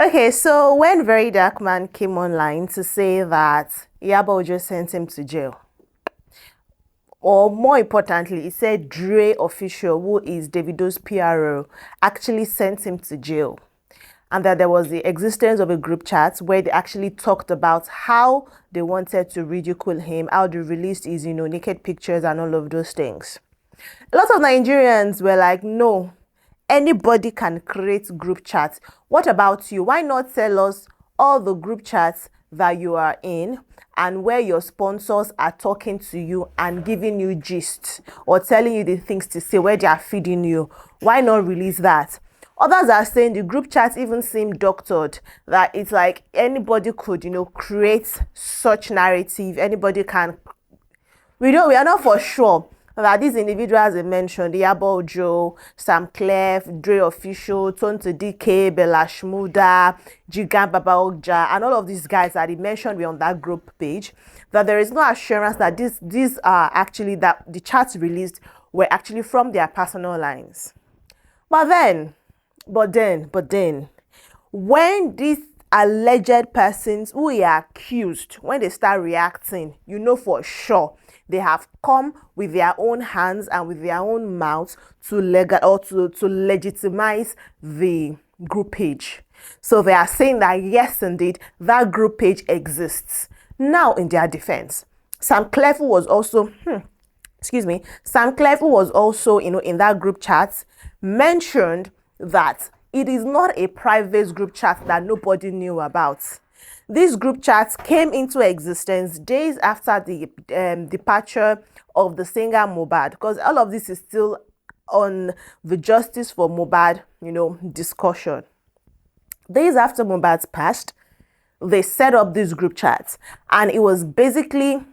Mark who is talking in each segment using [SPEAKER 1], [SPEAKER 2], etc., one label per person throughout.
[SPEAKER 1] Okay, so when Verydarkman came online to say that Iyabo Ojo sent him to jail, or more importantly, he said Dre official, who is Davido's PRO, actually sent him to jail. And that there was the existence of a group chat where they actually talked about how they wanted to ridicule him, how they released his, naked pictures and all of those things. A lot of Nigerians were like, no, anybody can create group chats. What about you? Why not tell us all the group chats that you are in and where your sponsors are talking to you and giving you gist or telling you the things to say, where they are feeding you? Why not release that? Others are saying the group chat even seem doctored, that it's like anybody could, create such narrative. Anybody can. We are not for sure that these individuals they mentioned, Iyabo Ojo, Samklef, Dre Official, Tonto DK, Bella Shmuda, Jigan, and all of these guys that he mentioned were on that group page, that there is no assurance that these are actually, that the chats released were actually from their personal lines. But then, when these alleged persons who are accused, when they start reacting, for sure they have come with their own hands and with their own mouths to legitimize the group page. So they are saying that yes, indeed, that group page exists. Now, in their defense, Samklef was also, Samklef was also, in that group chat, mentioned that it is not a private group chat that nobody knew about. This group chat came into existence days after the departure of the singer Mohbad, because all of this is still on the justice for Mohbad, discussion. Days after Mohbad's passed, they set up this group chat, and it was basically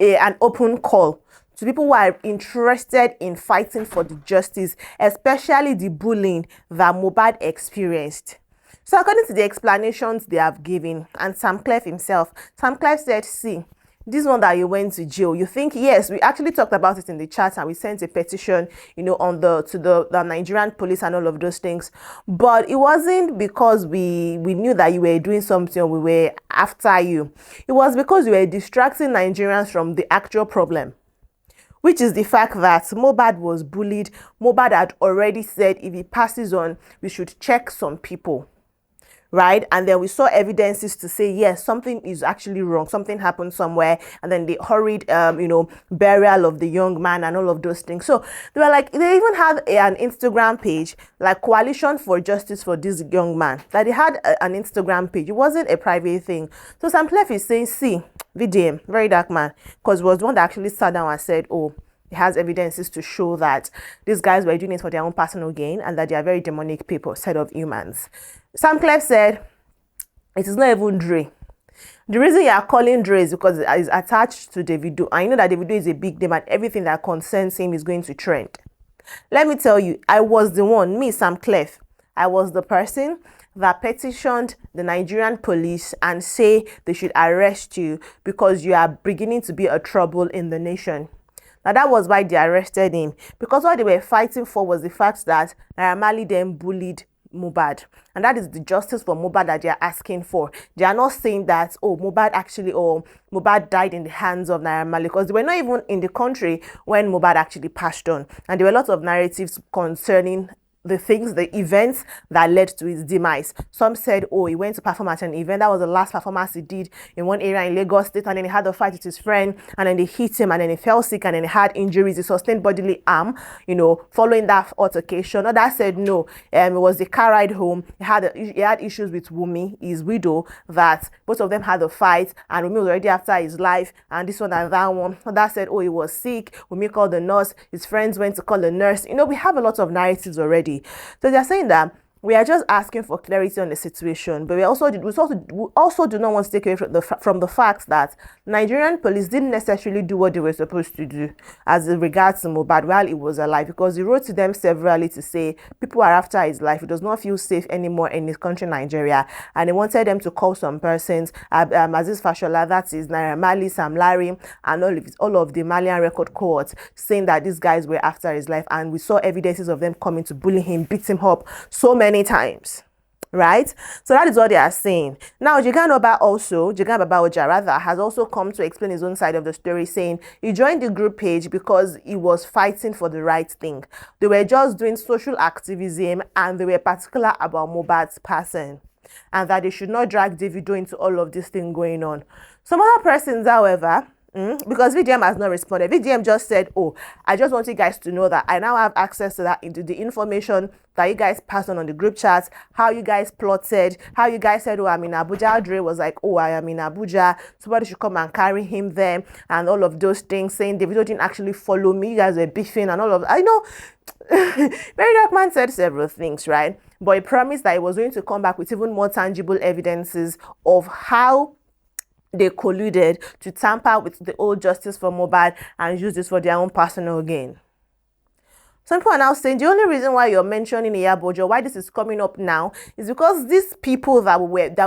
[SPEAKER 1] an open call to people who are interested in fighting for the justice, especially the bullying that Mohbad experienced. So according to the explanations they have given, and Samklef himself, Samklef said, see, this one that you went to jail, you think, yes, we actually talked about it in the chat and we sent a petition, to the Nigerian police and all of those things. But it wasn't because we knew that you were doing something or we were after you. It was because you were distracting Nigerians from the actual problem, which is the fact that Mohbad was bullied. Mohbad had already said if he passes on, we should check some people. Right? And then we saw evidences to say, yes, something is actually wrong. Something happened somewhere. And then they hurried, burial of the young man and all of those things. So they were like, they even had an Instagram page, like Coalition for Justice for this young man, that they had an Instagram page. It wasn't a private thing. So Samklef is saying, see, VDM, Verydarkman, because it was the one that actually sat down and said, oh, it has evidences to show that these guys were doing it for their own personal gain and that they are very demonic people, set of humans. Samklef said, it is not even Dre. The reason you are calling Dre is because it is attached to Davido. And you know that Davido is a big name and everything that concerns him is going to trend. Let me tell you, I was the one, me, Samklef, I was the person that petitioned the Nigerian police and say they should arrest you because you are beginning to be a trouble in the nation. Now, that was why they arrested him, because what they were fighting for was the fact that Naira Marley then bullied Mohbad, and that is the justice for Mohbad that they are asking for. They are not saying that, oh, Mohbad died in the hands of Naira Marley, because they were not even in the country when Mohbad actually passed on, and there were a lot of narratives concerning the events that led to his demise. Some said, oh, he went to perform at an event. That was the last performance he did in one area in Lagos State, and then he had a fight with his friend, and then they hit him, and then he fell sick, and then he had injuries. He sustained bodily harm, following that altercation. Others said, no, it was the car ride home. He had issues with Wumi, his widow, that both of them had a fight, and Wumi was already after his life, and this one and that one. Others said, oh, he was sick. Wumi called the nurse. His friends went to call the nurse. We have a lot of narratives already. So they're saying that we are just asking for clarity on the situation, but we also do not want to take away from the fact that Nigerian police didn't necessarily do what they were supposed to do as regards to Mohbad while he was alive, because he wrote to them severally to say people are after his life. He does not feel safe anymore in his country, Nigeria, and he wanted them to call some persons, Aziz Fashola, that is Naira Marley, Sam Larry, and all of the Malian record cohorts, saying that these guys were after his life, and we saw evidences of them coming to bully him, beat him up so many times. Right? So that is what they are saying. Now, Jigan Baba Oja rather, has also come to explain his own side of the story, saying he joined the group page because he was fighting for the right thing. They were just doing social activism and they were particular about Mohbad's passing, and that they should not drag Davido into all of this thing going on. Some other persons, however, because VDM has not responded. VDM just said, oh, I just want you guys to know that I now have access to that, into the information that you guys passed on the group chats, how you guys plotted, how you guys said, oh, I'm in Abuja. Dre was like, oh, I am in Abuja. Somebody should come and carry him there, and all of those things, saying Davido didn't actually follow me. You guys were beefing and all of, I know. Verydarkman said several things, right? But he promised that he was going to come back with even more tangible evidences of how they colluded to tamper with the old justice for Mohbad and use this for their own personal gain. Some people are now saying the only reason why you're mentioning Iyabo Ojo, why this is coming up now, is because these people that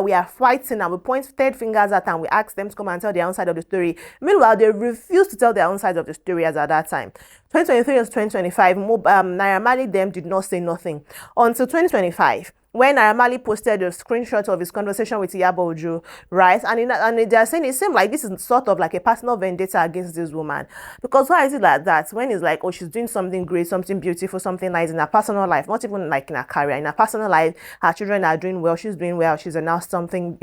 [SPEAKER 1] we are fighting and we point third fingers at and we ask them to come and tell their own side of the story. Meanwhile, they refuse to tell their own side of the story as at that time. 2023 and 2025, Naira Marley them did not say nothing until 2025. When Naira Marley posted a screenshot of his conversation with Iyabo Ojo, right? And they're saying it seemed like this is sort of like a personal vendetta against this woman. Because why is it like that? When it's like, oh, she's doing something great, something beautiful, something nice in her personal life, not even like in her career, in her personal life, her children are doing well, she's doing well, she's announced something,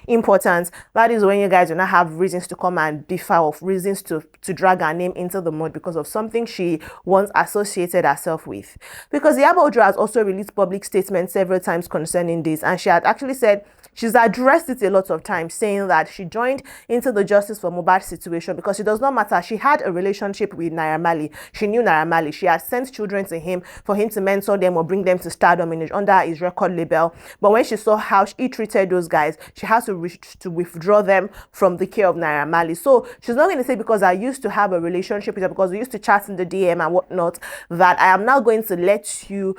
[SPEAKER 1] important. That is when you guys do not have reasons to come and beef her, of reasons to drag her name into the mud because of something she once associated herself with. Because Iyabo Ojo has also released public statements several times concerning this, and she had actually said she's addressed it a lot of times, saying that she joined into the justice for Mohbad situation because it does not matter. She had a relationship with Naira Marley. She knew Naira Marley. She had sent children to him for him to mentor them or bring them to stardom under his record label. But when she saw how he treated those guys, she has to withdraw them from the care of Naira Marley. So she's not going to say because I used to have a relationship with her, because we used to chat in the DM and whatnot, that I am now going to let you,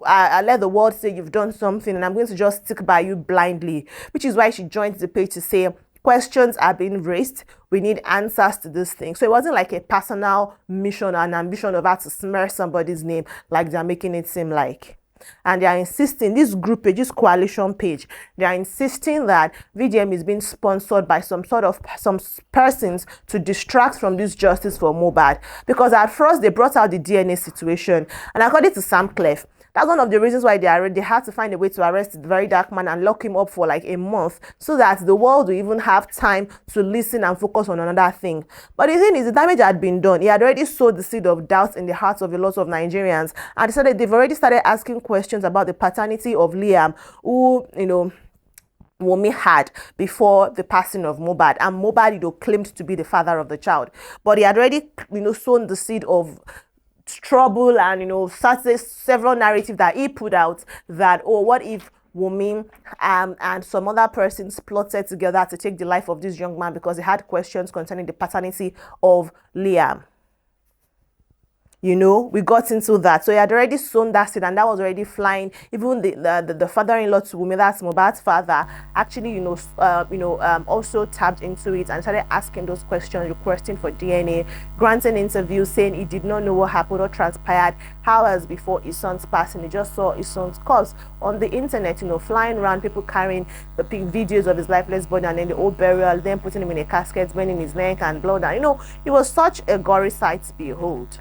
[SPEAKER 1] I let the world say you've done something and I'm going to just stick by you blindly, which is why she joined the page to say questions are being raised, we need answers to this thing. So it wasn't like a personal mission and ambition of her to smear somebody's name like they're making it seem like. And they are insisting, this group page, this coalition page, they are insisting that VDM is being sponsored by some persons to distract from this justice for Mohbad. Because at first they brought out the DNA situation, and according to Samklef, that's one of the reasons why they had to find a way to arrest Verydarkman and lock him up for like a month, so that the world will even have time to listen and focus on another thing. But the thing is, the damage had been done. He had already sowed the seed of doubt in the hearts of a lot of Nigerians, and they've already started asking questions about the paternity of Liam, who, Wunmi had before the passing of Mohbad, and Mohbad, claimed to be the father of the child. But he had already, sown the seed of trouble and several narratives that he put out, that, oh, what if Wunmi and some other persons plotted together to take the life of this young man because he had questions concerning the paternity of Liam. We got into that. So he had already sown that seed, and that was already flying. Even the father-in-law to Wunmi, that's Mohbad's father, actually, also tapped into it and started asking those questions, requesting for DNA, granting interviews, saying he did not know what happened or transpired. Hours before his son's passing, he just saw his son's corpse on the internet, flying around, people carrying the videos of his lifeless body, and then the old burial, then putting him in a casket, burning his neck and blood. And it was such a gory sight to behold.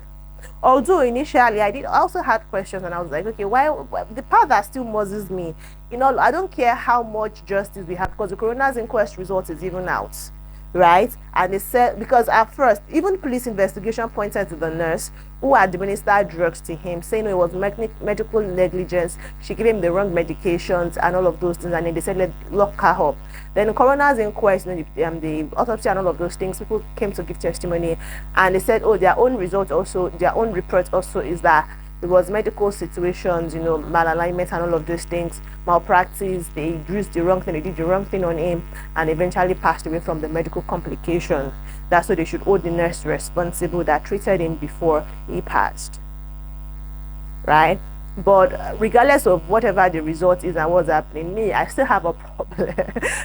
[SPEAKER 1] Although initially I also had questions, and I was like, okay, why the part that still muzzles me, I don't care how much justice we have, because the coroner's inquest result is even out, right? And they said, because at first even police investigation pointed to the nurse who administered drugs to him, saying it was medical negligence, she gave him the wrong medications and all of those things, and then they said, let's lock her up. Then the coroner's inquest, the autopsy and all of those things, people came to give testimony, and they said, oh, their own report also is that it was medical situations, malalignment and all of those things, malpractice, they used the wrong thing, they did the wrong thing on him, and eventually passed away from the medical complication. That's why they should hold the nurse responsible that treated him before he passed, right? But regardless of whatever the result is and what's happening, I still have a problem.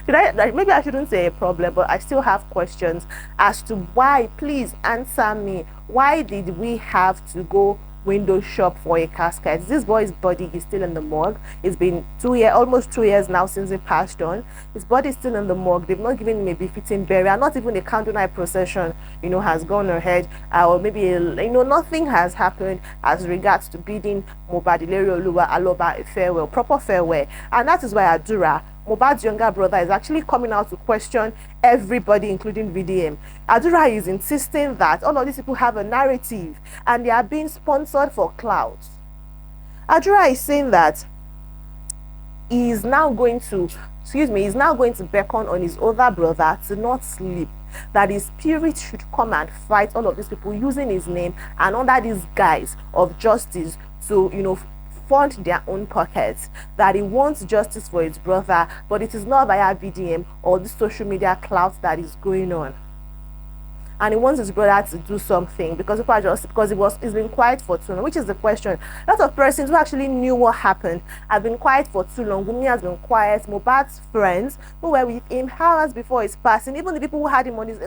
[SPEAKER 1] Maybe I shouldn't say a problem, but I still have questions as to why. Please answer me. Why did we have to go window shop for a casket. This boy's body is still in the morgue. It's been almost 2 years now since he passed on. His body is still in the morgue. They've not given him a befitting burial. Not even a candlelight procession, has gone ahead, or maybe nothing has happened as regards to bidding Mohbad Ilere Oluwa Aloba a farewell, proper farewell. And that is why Adura, Mohbad's younger brother, is actually coming out to question everybody, including VDM. Adura is insisting that all of these people have a narrative and they are being sponsored for clout. Adura is saying that he is now going to beckon on his older brother to not sleep, that his spirit should come and fight all of these people using his name and under this guise of justice to, fund their own pockets, that he wants justice for his brother, but it is not via VDM or the social media clout that is going on. And he wants his brother to do something because he's been quiet for too long, which is the question. A lot of persons who actually knew what happened have been quiet for too long. Wunmi has been quiet. Mohbad's friends who were with him hours before his passing, even the people who had him on his,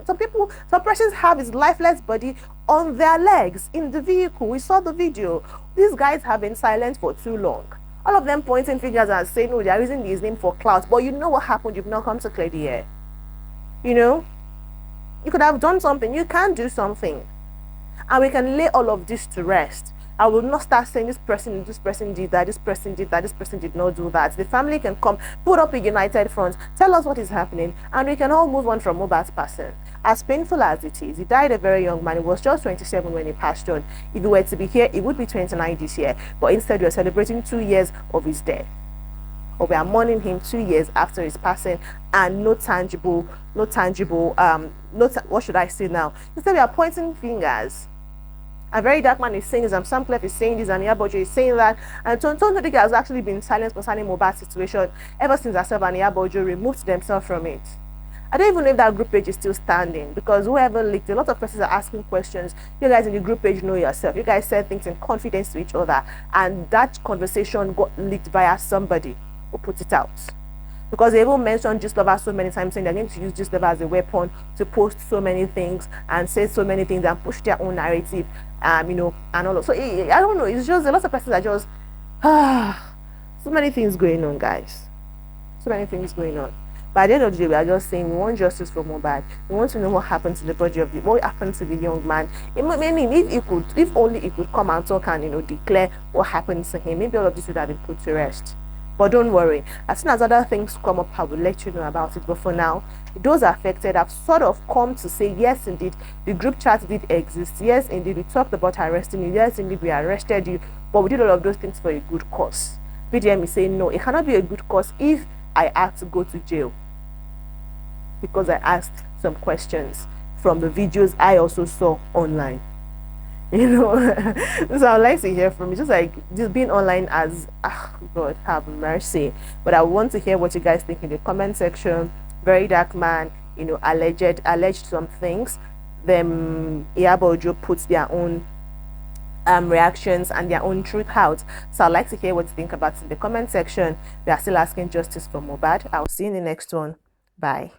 [SPEAKER 1] some persons have his lifeless body on their legs in the vehicle. We saw the video. These guys have been silent for too long. All of them pointing fingers and saying, no, they are using his name for clout. But you know what happened? You've not come to clear the air. You could have done something. You can do something. And we can lay all of this to rest. I will not start saying this person did that, this person did that, this person did not do that. The family can come, put up a united front, tell us what is happening, and we can all move on from Mohbad's passing. As painful as it is, he died a very young man. He was just 27 when he passed on. If he were to be here, he would be 29 this year. But instead, we are celebrating 2 years of his death. Or we are mourning him 2 years after his passing, and what should I say now? Instead, we are pointing fingers. And Verydarkman is saying this, and Samklef is saying this, and Iyabo Ojo is saying that, and Tonton has actually been silent concerning Mohbad's situation ever since herself and Iyabo Ojo removed themselves from it. I don't even know if that group page is still standing, because whoever leaked, a lot of persons are asking questions. You guys in the group page know yourself. You guys said things in confidence to each other, and that conversation got leaked via somebody who put it out. Because they even mentioned GISTUBE so many times, saying they're going to use GISTUBE as a weapon to post so many things and say so many things and push their own narrative, and all of. So I don't know. It's just a lot of persons are just so many things going on, guys. So many things going on. But at the end of the day, we are just saying we want justice for Mohbad. We want to know what happened to the body of what happened to the young man. Meaning, if only he could come and talk and declare what happened to him, maybe all of this would have been put to rest. But don't worry, as soon as other things come up, I will let you know about it. But for now, those affected have sort of come to say, yes, indeed, the group chat did exist. Yes, indeed, we talked about arresting you. Yes, indeed, we arrested you. But we did all of those things for a good cause. VDM is saying, no, it cannot be a good cause if I had to go to jail. Because I asked some questions from the videos I also saw online. So I'd like to hear from you, just like just being online as God have mercy. But I want to hear what you guys think in the comment section. Verydarkman, alleged some things. Then Iyabo Ojo puts their own reactions and their own truth out. So I'd like to hear what you think about it in the comment section. We are still asking justice for Mohbad. I'll see you in the next one. Bye.